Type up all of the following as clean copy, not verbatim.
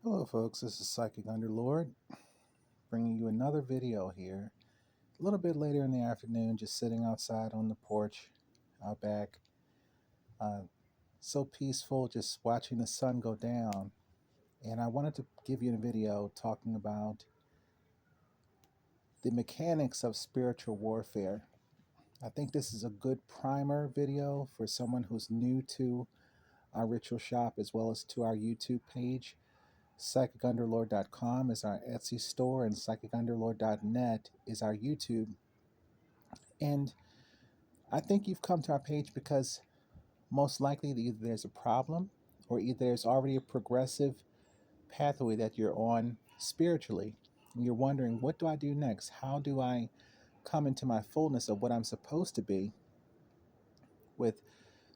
Hello, folks. This is Psychic Underlord bringing you another video here. A little bit later in the afternoon, just sitting outside on the porch out back. Uh, so peaceful, just watching the sun go down. And I wanted to give you a video talking about the mechanics of spiritual warfare. I think this is a good primer video for someone who's new to our ritual shop as well as to our YouTube page. PsychicUnderlord.com is our Etsy store, and PsychicUnderlord.net is our YouTube. And I think you've come to our page because most likely either there's a problem or either there's already a progressive pathway that you're on spiritually. And you're wondering, what do I do next? How do I come into my fullness of what I'm supposed to be with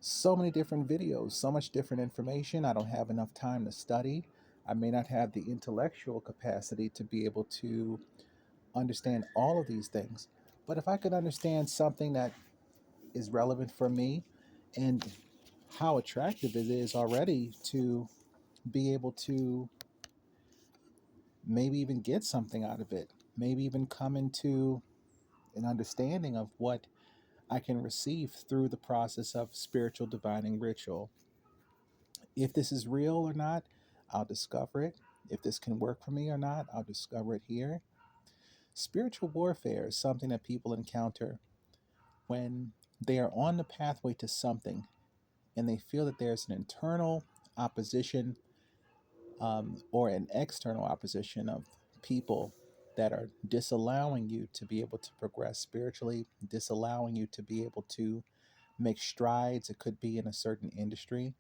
so many different videos, so much different information? I don't have enough time to study. I may not have the intellectual capacity to be able to understand all of these things. But if I could understand something that is relevant for me and how attractive it is already to be able to maybe even get something out of it, maybe even come into an understanding of what I can receive through the process of spiritual divining ritual. If this is real or not, I'll discover it. If this can work for me or not, I'll discover it here. Spiritual warfare is something that people encounter when they are on the pathway to something and they feel that there's an internal opposition or an external opposition of people that are disallowing you to be able to progress spiritually, disallowing you to be able to make strides. It could be in a certain industry,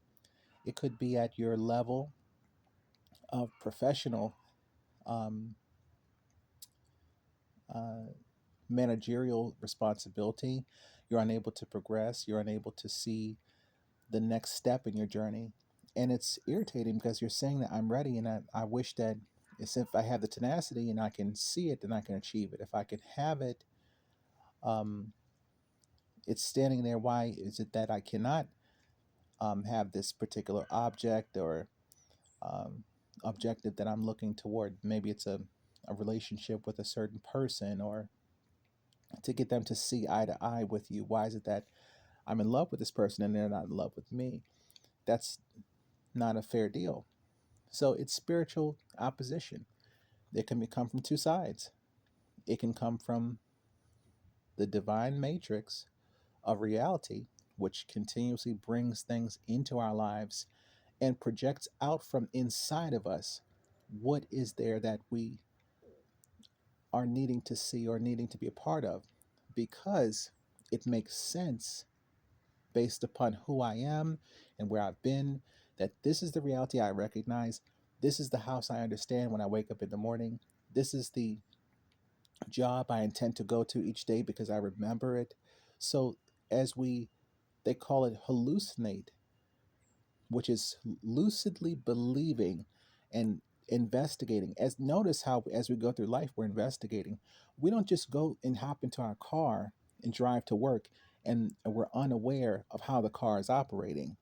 it could be at your level of professional um, uh, managerial responsibility. You're unable to progress, you're unable to see the next step in your journey. And it's irritating because you're saying that I'm ready, and I wish that it's if I have the tenacity and I can see it, then I can achieve it. If I can have it, um, it's standing there. Why is it that I cannot have this particular object or um, objective that I'm looking toward? Maybe it's a relationship with a certain person, or to get them to see eye to eye with you. Why is it that I'm in love with this person and they're not in love with me? That's not a fair deal. So it's spiritual opposition. It can come from two sides. It can come from the divine matrix of reality, which continuously brings things into our lives and projects out from inside of us what is there that we are needing to see or needing to be a part of, because it makes sense based upon who I am and where I've been, that this is the reality I recognize. This is the house I understand when I wake up in the morning. This is the job I intend to go to each day because I remember it. So, as they call it hallucinate, which is lucidly believing and investigating. As notice how as we go through life, we're investigating. We don't just go and hop into our car and drive to work and we're unaware of how the car is operating.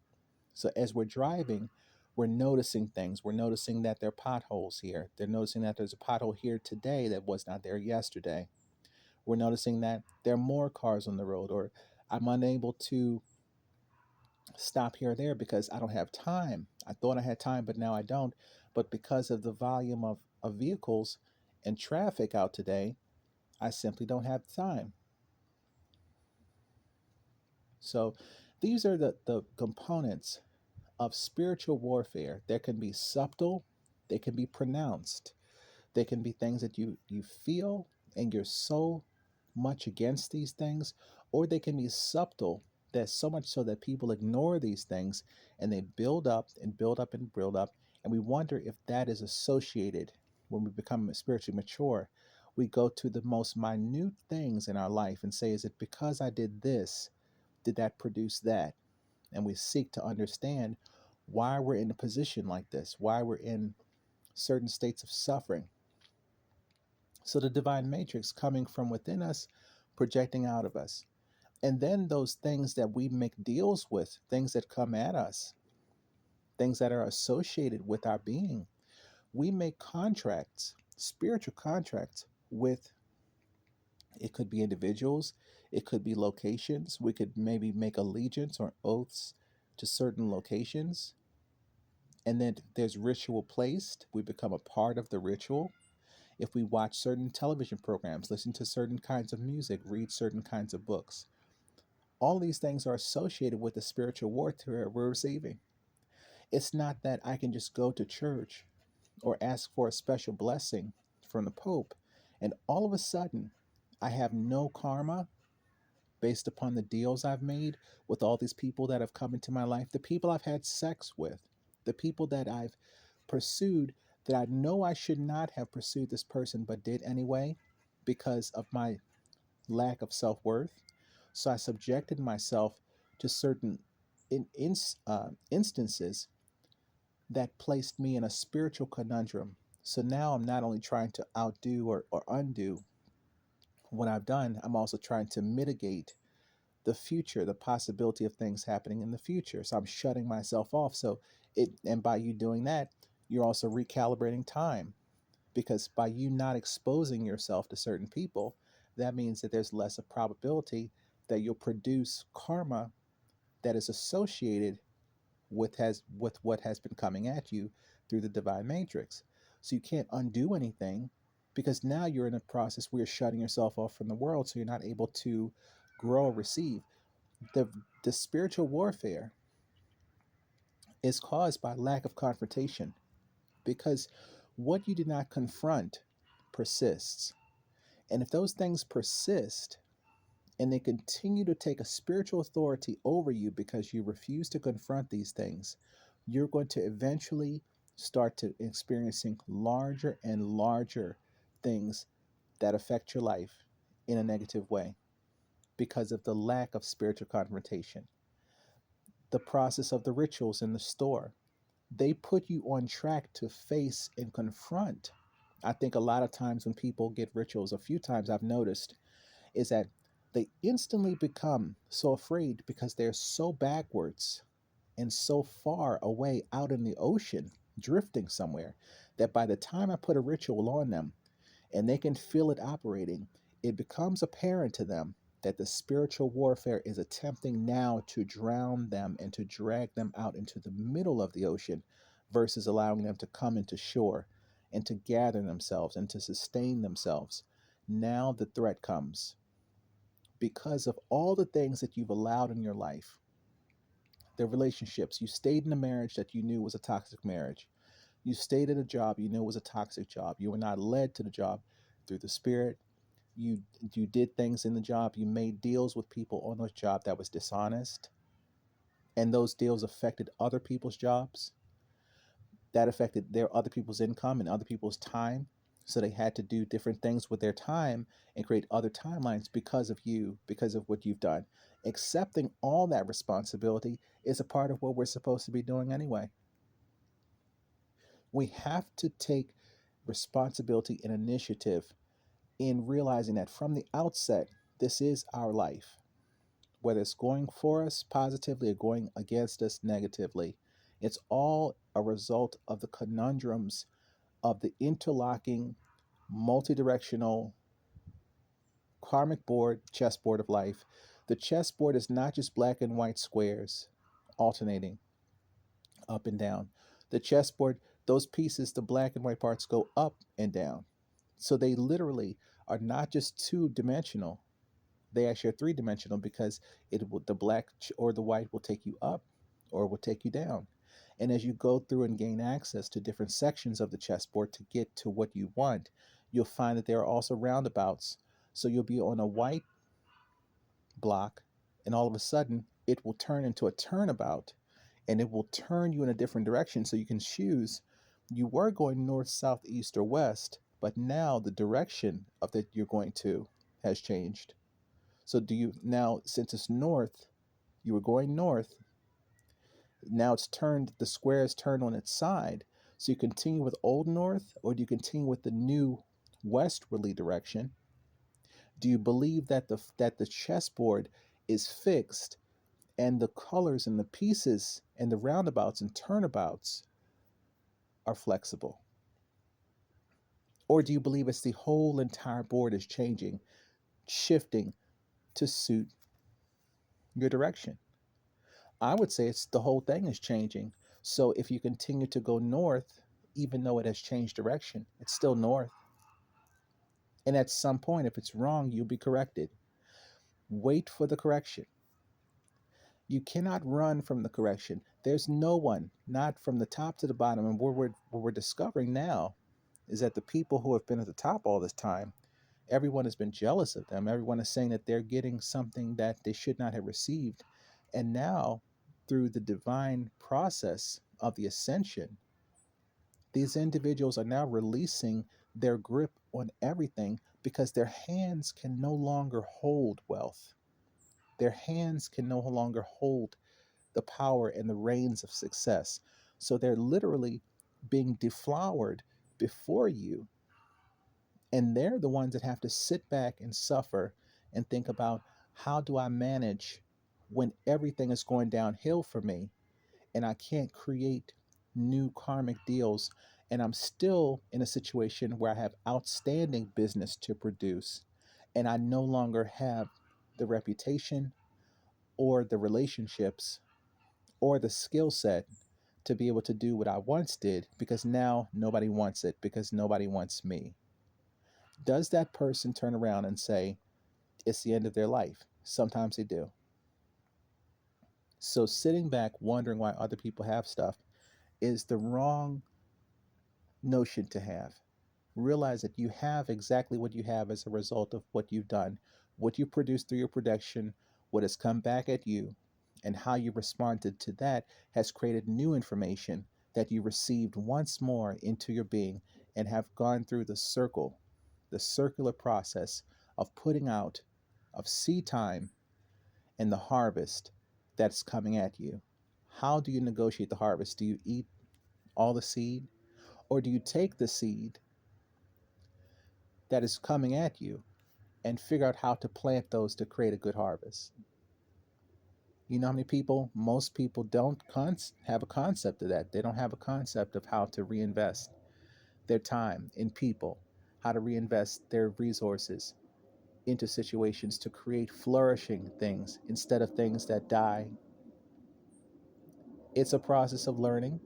So as we're driving, we're noticing things. We're noticing that there are potholes here. They're noticing that there's a pothole here today that was not there yesterday. We're noticing that there are more cars on the road, or I'm unable to stop here or there because I don't have time. I thought I had time, but now I don't. But because of the volume of vehicles and traffic out today, I simply don't have time. So these are the components of spiritual warfare. There can be subtle, they can be pronounced. They can be things that you feel and you're so much against these things, or they can be subtle, that so much so that people ignore these things and they build up and build up and build up. And we wonder if that is associated when we become spiritually mature. We go to the most minute things in our life and say, is it because I did this? Did that produce that? And we seek to understand why we're in a position like this, why we're in certain states of suffering. So the divine matrix coming from within us, projecting out of us. And then those things that we make deals with, things that come at us, things that are associated with our being, we make contracts, spiritual contracts with, it could be individuals, it could be locations. We could maybe make allegiance or oaths to certain locations. And then there's ritual placed. We become a part of the ritual. If we watch certain television programs, listen to certain kinds of music, read certain kinds of books, all these things are associated with the spiritual warfare we're receiving. It's not that I can just go to church or ask for a special blessing from the Pope, and all of a sudden I have no karma based upon the deals I've made with all these people that have come into my life, the people I've had sex with, the people that I've pursued that I know I should not have pursued this person but did anyway because of my lack of self worth. So I subjected myself to certain instances that placed me in a spiritual conundrum. So now I'm not only trying to outdo or undo what I've done, I'm also trying to mitigate the future, the possibility of things happening in the future. So I'm shutting myself off. So and by you doing that, you're also recalibrating time, because by you not exposing yourself to certain people, that means that there's less of probability that you'll produce karma that is associated with what has been coming at you through the divine matrix. So you can't undo anything, because now you're in a process where you're shutting yourself off from the world, so you're not able to grow or receive. The spiritual warfare is caused by lack of confrontation, because what you do not confront persists. And if those things persist and they continue to take a spiritual authority over you because you refuse to confront these things, you're going to eventually start to experiencing larger and larger things that affect your life in a negative way because of the lack of spiritual confrontation. The process of the rituals in the store, they put you on track to face and confront. I think a lot of times when people get rituals, a few times I've noticed, is that they instantly become so afraid because they're so backwards and so far away out in the ocean, drifting somewhere, that by the time I put a ritual on them and they can feel it operating, it becomes apparent to them that the spiritual warfare is attempting now to drown them and to drag them out into the middle of the ocean versus allowing them to come into shore and to gather themselves and to sustain themselves. Now the threat comes because of all the things that you've allowed in your life, the relationships. You stayed in a marriage that you knew was a toxic marriage. You stayed at a job you knew was a toxic job. You were not led to the job through the spirit. You did things in the job. You made deals with people on those job that was dishonest, and those deals affected other people's jobs. That affected their other people's income and other people's time. So they had to do different things with their time and create other timelines because of you, because of what you've done. Accepting all that responsibility is a part of what we're supposed to be doing anyway. We have to take responsibility and initiative in realizing that from the outset, this is our life. Whether it's going for us positively or going against us negatively, it's all a result of the conundrums of the interlocking, multi-directional karmic board, chessboard of life. The chessboard is not just black and white squares alternating up and down. The chessboard, those pieces, the black and white parts go up and down. So they literally are not just two dimensional. They actually are three dimensional, because it will, the black or the white will take you up or will take you down. And as you go through and gain access to different sections of the chessboard to get to what you want, you'll find that there are also roundabouts. So you'll be on a white block, and all of a sudden it will turn into a turnabout, and it will turn you in a different direction. So you can choose, you were going north, south, east, or west, but now the direction of that you're going to has changed. So do you now, since it's north, you were going north, now it's turned, the square is turned on its side. So you continue with old north, or do you continue with the new westwardly direction? Do you believe that the chessboard is fixed, and the colors and the pieces and the roundabouts and turnabouts are flexible? Or do you believe it's the whole entire board is changing, shifting to suit your direction? I would say it's the whole thing is changing. So if you continue to go north, even though it has changed direction, it's still north. And at some point, if it's wrong, you'll be corrected. Wait for the correction. You cannot run from the correction. There's no one, not from the top to the bottom. And what we're discovering now is that the people who have been at the top all this time, everyone has been jealous of them. Everyone is saying that they're getting something that they should not have received. And now, through the divine process of the ascension, these individuals are now releasing their grip on everything because their hands can no longer hold wealth. Their hands can no longer hold the power and the reins of success. So they're literally being deflowered before you. And they're the ones that have to sit back and suffer and think about, how do I manage when everything is going downhill for me and I can't create new karmic deals, and I'm still in a situation where I have outstanding business to produce and I no longer have the reputation or the relationships or the skill set to be able to do what I once did, because now nobody wants it because nobody wants me. Does that person turn around and say it's the end of their life? Sometimes they do. So sitting back wondering why other people have stuff is the wrong notion to have. Realize that you have exactly what you have as a result of what you've done, what you produced through your production, what has come back at you, and how you responded to that has created new information that you received once more into your being and have gone through the circle, the circular process of putting out, of seed time and the harvest that's coming at you. How do you negotiate the harvest? Do you eat all the seed, or do you take the seed that is coming at you and figure out how to plant those to create a good harvest? You know how many people, most people don't have a concept of that. They don't have a concept of how to reinvest their time in people, how to reinvest their resources into situations to create flourishing things instead of things that die. It's a process of learning.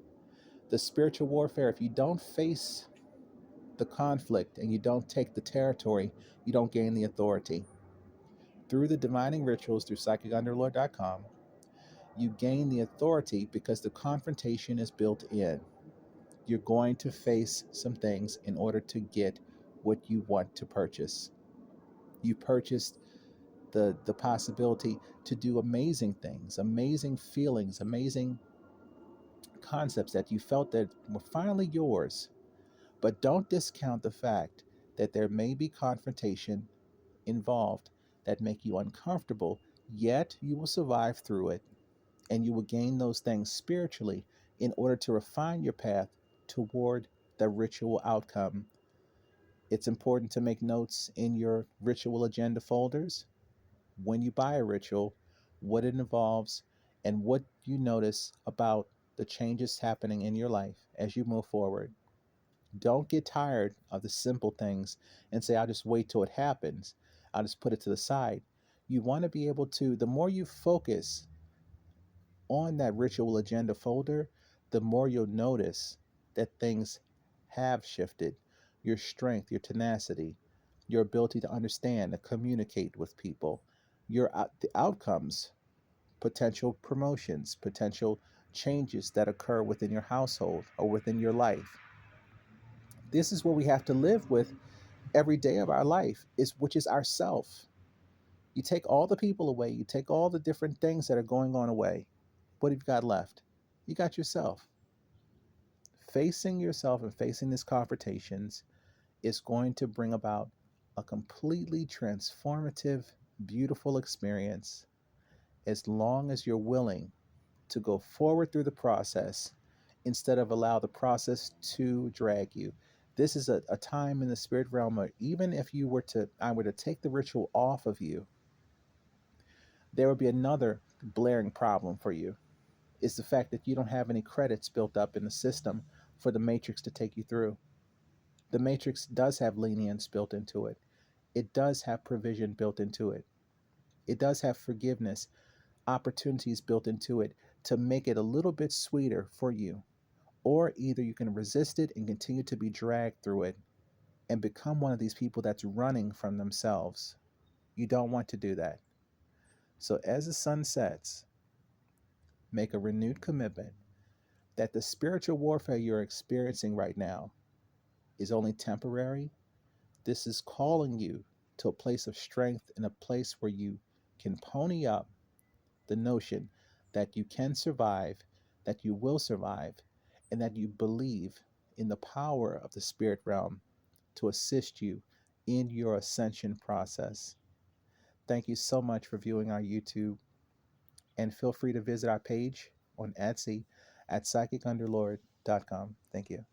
The spiritual warfare, if you don't face the conflict and you don't take the territory, you don't gain the authority. Through the divining rituals through psychic.underlord.com, you gain the authority because the confrontation is built in. You're going to face some things in order to get what you want to purchase. You purchased the possibility to do amazing things, amazing feelings, amazing concepts that you felt that were finally yours. But don't discount the fact that there may be confrontation involved that make you uncomfortable, yet you will survive through it and you will gain those things spiritually in order to refine your path toward the ritual outcome. It's important to make notes in your ritual agenda folders when you buy a ritual, what it involves, and what you notice about the changes happening in your life as you move forward. Don't get tired of the simple things and say, I'll just wait till it happens. I'll just put it to the side. You want to be able to, the more you focus on that ritual agenda folder, the more you'll notice that things have shifted. Your strength, your tenacity, your ability to understand and communicate with people, the outcomes, potential promotions, potential changes that occur within your household or within your life. This is what we have to live with every day of our life, is which is ourself. You take all the people away, you take all the different things that are going on away. What have you got left? You got yourself. Facing yourself and facing these confrontations is going to bring about a completely transformative, beautiful experience as long as you're willing to go forward through the process instead of allow the process to drag you. This is a time in the spirit realm where even if I were to take the ritual off of you, there would be another blaring problem for you. Is the fact that you don't have any credits built up in the system for the matrix to take you through. The matrix does have lenience built into it. It does have provision built into it. It does have forgiveness, opportunities built into it to make it a little bit sweeter for you. Or either you can resist it and continue to be dragged through it and become one of these people that's running from themselves. You don't want to do that. So as the sun sets, make a renewed commitment that the spiritual warfare you're experiencing right now is only temporary. This is calling you to a place of strength and a place where you can pony up the notion that you can survive, that you will survive, and that you believe in the power of the spirit realm to assist you in your ascension process. Thank you so much for viewing our YouTube, and feel free to visit our page on Etsy at psychicunderlord.com. Thank you.